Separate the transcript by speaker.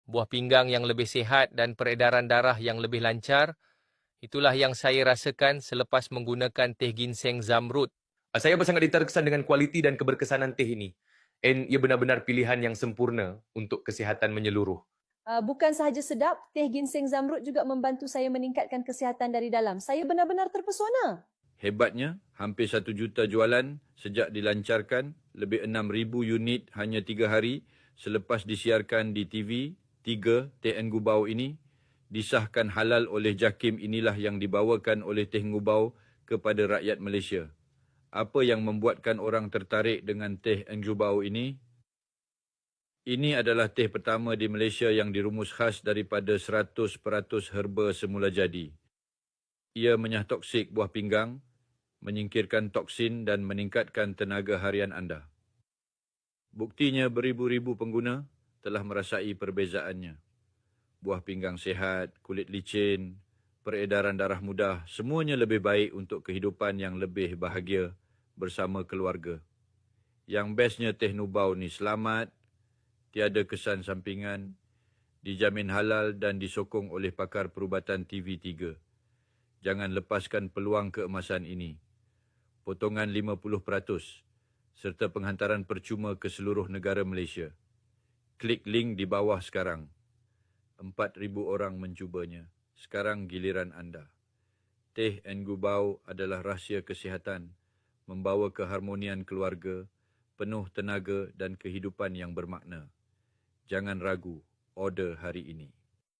Speaker 1: buah pinggang yang lebih sihat dan peredaran darah yang lebih lancar. Itulah yang saya rasakan selepas menggunakan teh ginseng zamrud.
Speaker 2: Saya sangat terkesan dengan kualiti dan keberkesanan teh ini. And ia benar-benar pilihan yang sempurna untuk kesihatan menyeluruh.
Speaker 3: Bukan sahaja sedap, teh ginseng zamrud juga membantu saya meningkatkan kesihatan dari dalam. Saya benar-benar terpesona.
Speaker 4: Hebatnya, hampir 1 juta jualan sejak dilancarkan, lebih 6,000 unit hanya 3 hari selepas disiarkan di TV, 3 Teh Ngubau ini disahkan halal oleh JAKIM. Inilah yang dibawakan oleh Teh Ngubau kepada rakyat Malaysia. Apa yang membuatkan orang tertarik dengan Teh Ngubau ini? Ini adalah teh pertama di Malaysia yang dirumus khas daripada 100% herba semula jadi. Ia menyah toksik buah pinggang, menyingkirkan toksin dan meningkatkan tenaga harian anda. Buktinya beribu-ribu pengguna telah merasai perbezaannya. Buah pinggang sihat, kulit licin, peredaran darah mudah, semuanya lebih baik untuk kehidupan yang lebih bahagia bersama keluarga. Yang bestnya teh Ngubau ni selamat, tiada kesan sampingan, dijamin halal dan disokong oleh pakar perubatan TV3. Jangan lepaskan peluang keemasan ini. Potongan 50% serta penghantaran percuma ke seluruh negara Malaysia. Klik link di bawah sekarang. 4,000 orang mencubanya. Sekarang giliran anda. Teh Ngubau adalah rahsia kesihatan, membawa keharmonian keluarga, penuh tenaga dan kehidupan yang bermakna. Jangan ragu, order hari ini.